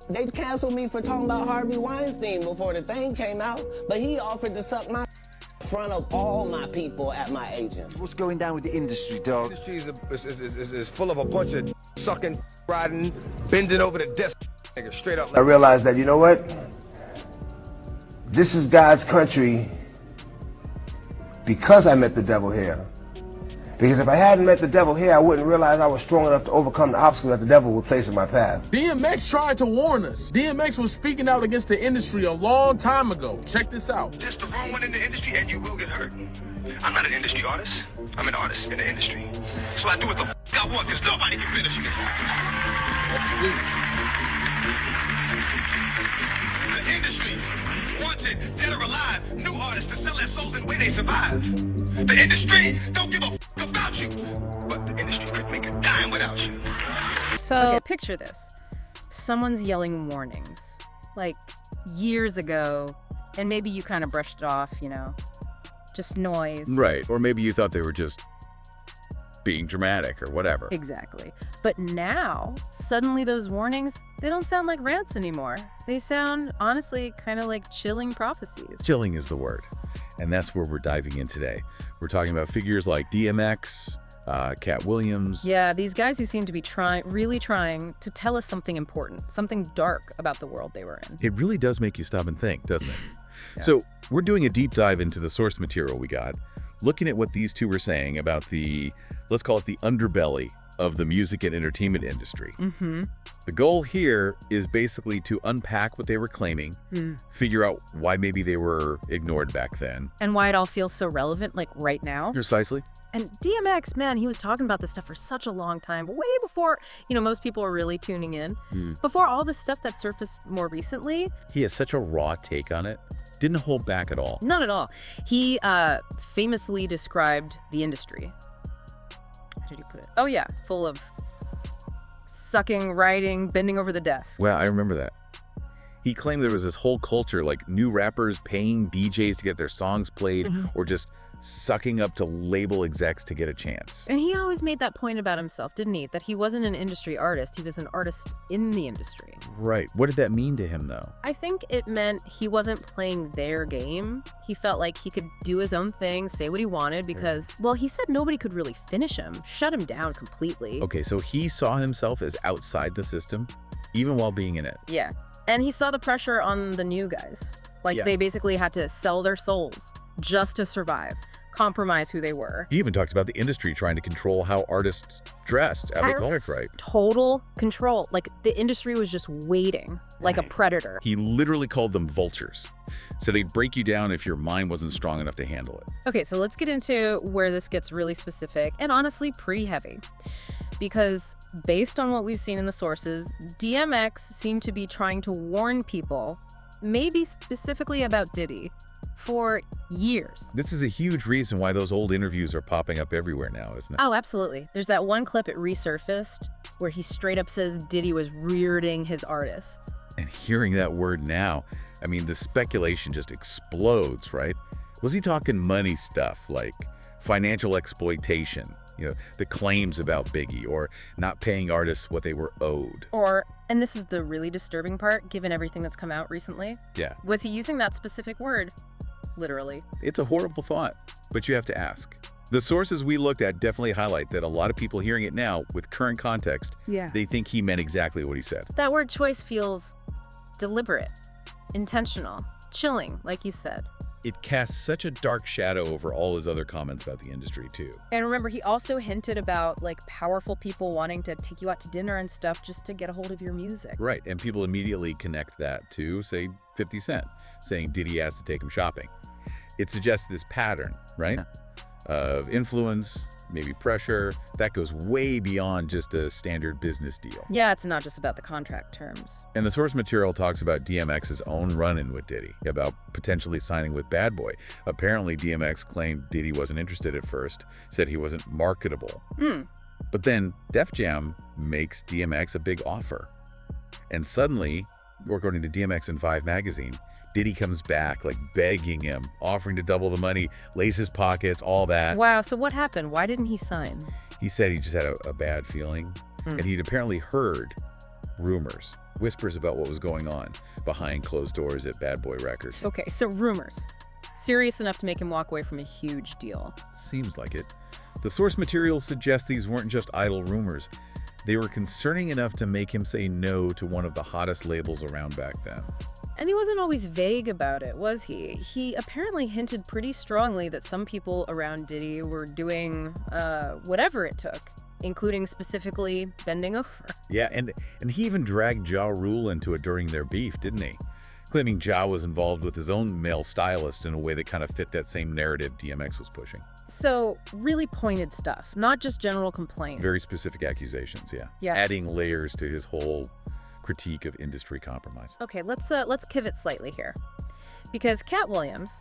They canceled me for talking about Harvey Weinstein before the thing came out, but he offered to suck my in front of all my people at my agents. What's going down with the industry, dog? The industry is full of a bunch of sucking, riding, bending over the desk, nigga, straight up. I realized that, you know what? This is God's country because I met the devil here. Because if I hadn't met the devil here, I wouldn't realize I was strong enough to overcome the obstacles that the devil would place in my path. DMX tried to warn us. DMX was speaking out against the industry a long time ago. Check this out. Just the wrong one in the industry and you will get hurt. I'm not an industry artist. I'm an artist in the industry. So I do what the I want because nobody can finish me. That's the The industry wants it, dead or alive, new artists to sell their souls in the way they survive. The industry don't give a about you, but the industry could make a dime without you. So okay, picture this. Someone's yelling warnings, like years ago, and maybe you kind of brushed it off, you know, just noise. Right, or maybe you thought they were just being dramatic or whatever. Exactly. But now, suddenly those warnings, they don't sound like rants anymore. They sound, honestly, kind of like chilling prophecies. Chilling is the word. And that's where we're diving in today. We're talking about figures like DMX, Katt Williams. Yeah, these guys who seem to be really trying to tell us something important, something dark about the world they were in. It really does make you stop and think, doesn't it? Yeah. So we're doing a deep dive into the source material we got, looking at what these two were saying about the, let's call it the underbelly of the music and entertainment industry. Mm-hmm. The goal here is basically to unpack what they were claiming, figure out why maybe they were ignored back then. And why it all feels so relevant, like right now. Precisely. And DMX, man, he was talking about this stuff for such a long time, way before, you know, most people were really tuning in. Before all this stuff that surfaced more recently. He has such a raw take on it. Didn't hold back at all. Not at all. He famously described the industry. How did he put it? Oh, yeah, full of sucking, writing, bending over the desk. Well, I remember that. He claimed there was this whole culture, like new rappers paying DJs to get their songs played, or just sucking up to label execs to get a chance. And he always made that point about himself, didn't he? That he wasn't an industry artist, he was an artist in the industry. Right. What did that mean to him, though? I think it meant he wasn't playing their game. He felt like he could do his own thing, say what he wanted, because, well, he said nobody could really finish him, shut him down completely. Okay, so he saw himself as outside the system, even while being in it. Yeah. And he saw the pressure on the new guys. Like, they basically had to sell their souls just to survive, compromise who they were. He even talked about the industry trying to control how artists dressed, how they colored, right? Total control. Like, the industry was just waiting, like a predator. He literally called them vultures. So they'd break you down if your mind wasn't strong enough to handle it. Okay, so let's get into where this gets really specific and honestly pretty heavy. Because based on what we've seen in the sources, DMX seemed to be trying to warn people, maybe specifically about Diddy, for years. This is a huge reason why those old interviews are popping up everywhere now, isn't it? Oh, absolutely. There's that one clip it resurfaced where he straight up says Diddy was rearing his artists. And hearing that word now, I mean, the speculation just explodes, right? Was he talking money stuff like financial exploitation? You know, the claims about Biggie, or not paying artists what they were owed. Or, and this is the really disturbing part, given everything that's come out recently. Yeah. Was he using that specific word? Literally. It's a horrible thought, but you have to ask. The sources we looked at definitely highlight that a lot of people hearing it now, with current context, they think he meant exactly what he said. That word choice feels deliberate, intentional, chilling, like you said. It casts such a dark shadow over all his other comments about the industry, too. And remember, he also hinted about, like, powerful people wanting to take you out to dinner and stuff just to get a hold of your music. Right, and people immediately connect that to, say, 50 Cent, saying Diddy has to take him shopping. It suggests this pattern, right, of influence, maybe pressure, that goes way beyond just a standard business deal. Yeah, it's not just about the contract terms. And the source material talks about DMX's own run-in with Diddy, about potentially signing with Bad Boy. Apparently, DMX claimed Diddy wasn't interested at first, said he wasn't marketable. But then Def Jam makes DMX a big offer. And suddenly, according to DMX and Vibe magazine, Diddy comes back, like begging him, offering to double the money, lace his pockets, all that. Wow, so what happened? Why didn't he sign? He said he just had a bad feeling. And he'd apparently heard rumors whispers about what was going on behind closed doors at Bad Boy Records. Okay, so rumors. Serious enough to make him walk away from a huge deal. Seems like it. The source materials suggest these weren't just idle rumors. They were concerning enough to make him say no to one of the hottest labels around back then. And he wasn't always vague about it, was he? He apparently hinted pretty strongly that some people around Diddy were doing whatever it took, including specifically bending over. Yeah, and he even dragged Ja Rule into it during their beef, didn't he? Claiming Ja was involved with his own male stylist in a way that kind of fit that same narrative DMX was pushing. So, really pointed stuff, not just general complaints. Very specific accusations, yeah. Yeah. Adding layers to his whole critique of industry compromise. Okay, let's pivot slightly here. Because Katt Williams,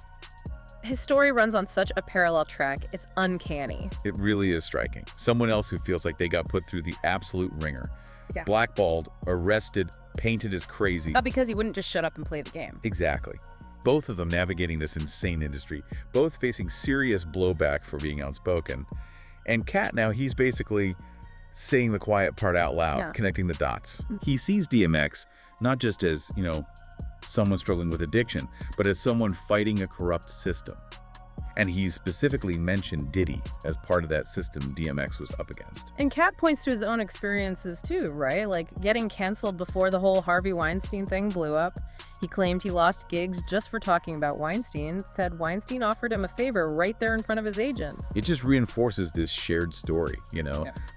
his story runs on such a parallel track, it's uncanny. It really is striking. Someone else who feels like they got put through the absolute ringer. Yeah. Blackballed, arrested, painted as crazy. Not because he wouldn't just shut up and play the game. Exactly. Both of them navigating this insane industry, both facing serious blowback for being outspoken. And Katt now, he's basically saying the quiet part out loud, Yeah. connecting the dots. He sees DMX not just as, someone struggling with addiction, but as someone fighting a corrupt system. And he specifically mentioned Diddy as part of that system DMX was up against. And Katt points to his own experiences too, right? Like getting canceled before the whole Harvey Weinstein thing blew up. He claimed he lost gigs just for talking about Weinstein, said Weinstein offered him a favor right there in front of his agent. It just reinforces this shared story,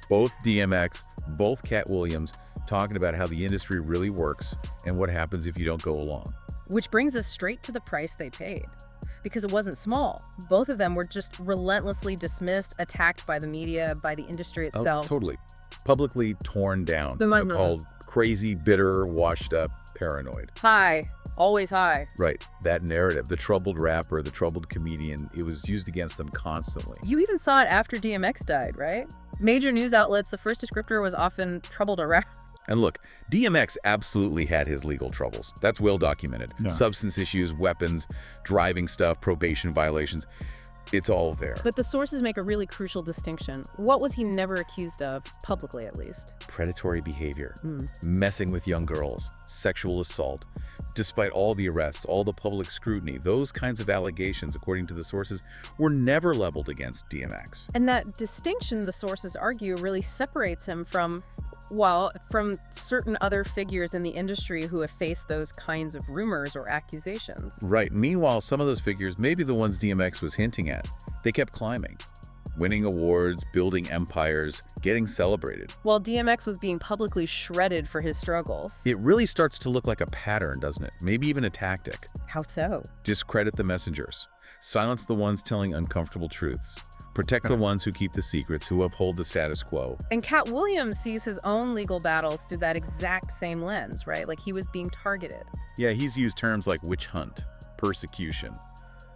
Both DMX, both Katt Williams talking about how the industry really works and what happens if you don't go along. Which brings us straight to the price they paid. Because it wasn't small. Both of them were just relentlessly dismissed, attacked by the media, by the industry itself. Oh, totally. Publicly torn down. Called crazy, bitter, washed up, paranoid. High. Always high. Right. That narrative, the troubled rapper, the troubled comedian, it was used against them constantly. You even saw it after DMX died, right? Major news outlets, the first descriptor was often troubled around. And look, DMX absolutely had his legal troubles. That's well documented. Yeah. Substance issues, weapons, driving stuff, probation violations. It's all there. But the sources make a really crucial distinction. What was he never accused of, publicly at least? Predatory behavior, messing with young girls, sexual assault. Despite all the arrests, all the public scrutiny, those kinds of allegations, according to the sources, were never leveled against DMX. And that distinction, the sources argue, really separates him from certain other figures in the industry who have faced those kinds of rumors or accusations. Right. Meanwhile, some of those figures, maybe the ones DMX was hinting at, they kept climbing. Winning awards, building empires, getting celebrated. While DMX was being publicly shredded for his struggles. It really starts to look like a pattern, doesn't it? Maybe even a tactic. How so? Discredit the messengers. Silence the ones telling uncomfortable truths. Protect the ones who keep the secrets, who uphold the status quo. And Katt Williams sees his own legal battles through that exact same lens, right? Like he was being targeted. Yeah, he's used terms like witch hunt, persecution.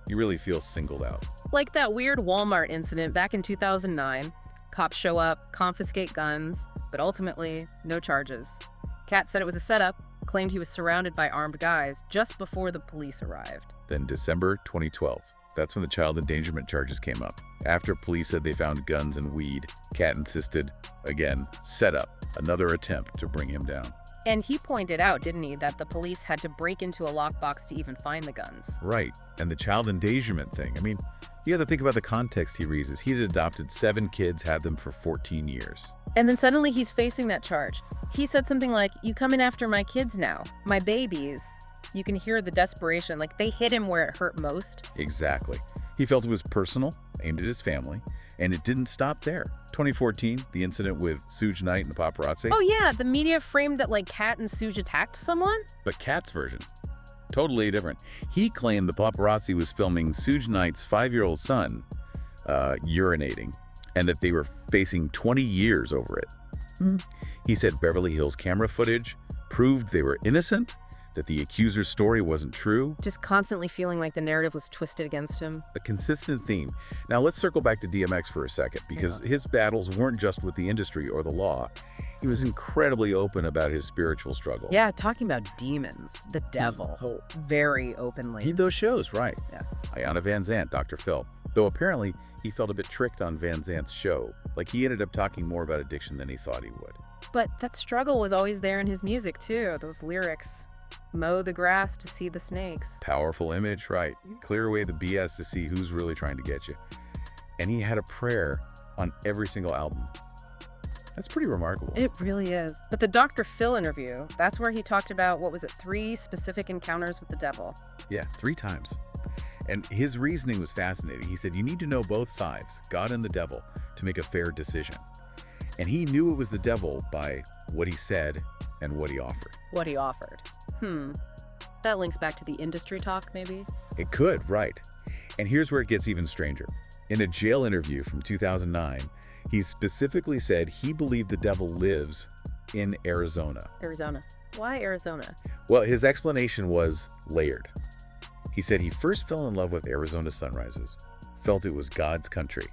He really feels singled out. Like that weird Walmart incident back in 2009. Cops show up, confiscate guns, but ultimately, no charges. Katt said it was a setup, claimed he was surrounded by armed guys just before the police arrived. Then December 2012. That's when the child endangerment charges came up. After police said they found guns and weed, Katt insisted, again, set up, another attempt to bring him down. And he pointed out, didn't he, that the police had to break into a lockbox to even find the guns. Right. And the child endangerment thing. I mean, you have to think about the context he raises. He had adopted 7 kids, had them for 14 years. And then suddenly he's facing that charge. He said something like, "You coming after my kids now, my babies." You can hear the desperation, like they hit him where it hurt most. Exactly. He felt it was personal, aimed at his family, and it didn't stop there. 2014, the incident with Suge Knight and the paparazzi. Oh yeah, the media framed that like Katt and Suge attacked someone? But Katt's version, totally different. He claimed the paparazzi was filming Suge Knight's 5-year-old son urinating, and that they were facing 20 years over it. He said Beverly Hills camera footage proved they were innocent, that the accuser's story wasn't true. Just constantly feeling like the narrative was twisted against him. A consistent theme. Now let's circle back to DMX for a second, because his battles weren't just with the industry or the law. He was incredibly open about his spiritual struggle. Yeah, talking about demons, the devil, very openly. He did those shows, right. Yeah. Ayanna Van Zant, Dr. Phil. Though apparently he felt a bit tricked on Van Zant's show. Like he ended up talking more about addiction than he thought he would. But that struggle was always there in his music, too. Those lyrics. Mow the grass to see the snakes. Powerful image, right. Clear away the BS to see who's really trying to get you. And he had a prayer on every single album. That's pretty remarkable. It really is. But the Dr. Phil interview, that's where he talked about, what was it, 3 specific encounters with the devil. Yeah, 3 times. And his reasoning was fascinating. He said, you need to know both sides, God and the devil, to make a fair decision. And he knew it was the devil by what he said and what he offered. What he offered. That links back to the industry talk, maybe? It could, right. And here's where it gets even stranger. In a jail interview from 2009, he specifically said he believed the devil lives in Arizona. Arizona. Why Arizona? Well, his explanation was layered. He said he first fell in love with Arizona sunrises, felt it was God's country,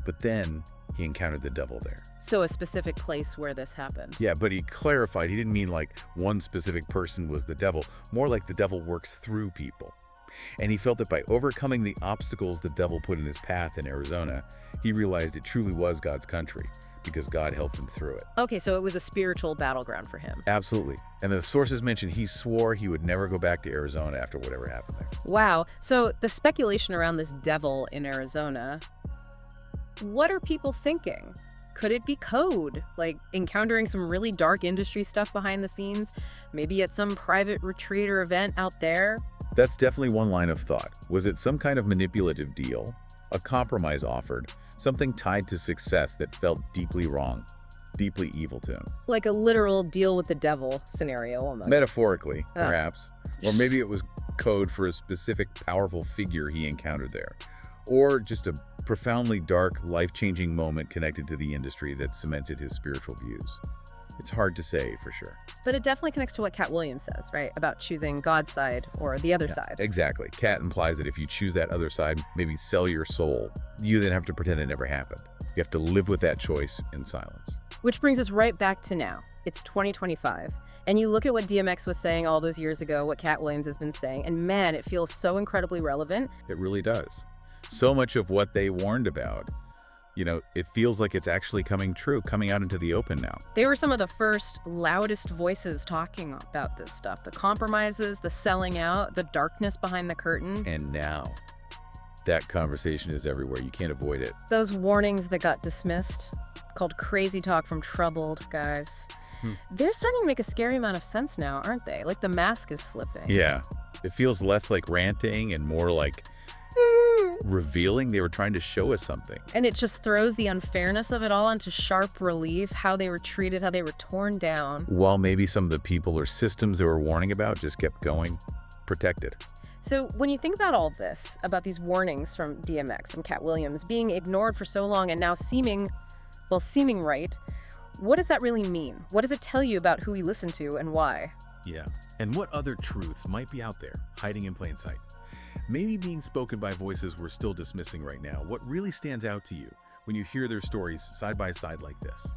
but then he encountered the devil there. So a specific place where this happened. Yeah, but he clarified he didn't mean like one specific person was the devil, more like the devil works through people. And he felt that by overcoming the obstacles the devil put in his path in Arizona, he realized it truly was God's country because God helped him through it. Okay, so it was a spiritual battleground for him. Absolutely. And the sources mentioned he swore he would never go back to Arizona after whatever happened there. Wow. So the speculation around this devil in Arizona, what are people thinking? Could it be code? Like encountering some really dark industry stuff behind the scenes? Maybe at some private retreat or event out there? That's definitely one line of thought. Was it some kind of manipulative deal? A compromise offered? Something tied to success that felt deeply wrong, deeply evil to him? Like a literal deal with the devil scenario almost. Metaphorically, perhaps. Or maybe it was code for a specific powerful figure he encountered there. Or just a profoundly dark, life-changing moment connected to the industry that cemented his spiritual views. It's hard to say for sure. But it definitely connects to what Katt Williams says, right? About choosing God's side or the other side. Exactly. Katt implies that if you choose that other side, maybe sell your soul, you then have to pretend it never happened. You have to live with that choice in silence. Which brings us right back to now. It's 2025. And you look at what DMX was saying all those years ago, what Katt Williams has been saying, and man, it feels so incredibly relevant. It really does. So much of what they warned about, it feels like it's actually coming true, coming out into the open now. They were some of the first, loudest voices talking about this stuff. The compromises, the selling out, the darkness behind the curtain. And now, that conversation is everywhere. You can't avoid it. Those warnings that got dismissed, called crazy talk from troubled guys, they're starting to make a scary amount of sense now, aren't they? Like the mask is slipping. Yeah. It feels less like ranting and more like revealing. They were trying to show us something. And it just throws the unfairness of it all into sharp relief, how they were treated, how they were torn down. While maybe some of the people or systems they were warning about just kept going, protected. So when you think about all this, about these warnings from DMX, from Katt Williams, being ignored for so long and now seeming right, what does that really mean? What does it tell you about who we listen to and why? Yeah. And what other truths might be out there, hiding in plain sight? Maybe being spoken by voices we're still dismissing right now. What really stands out to you when you hear their stories side by side like this?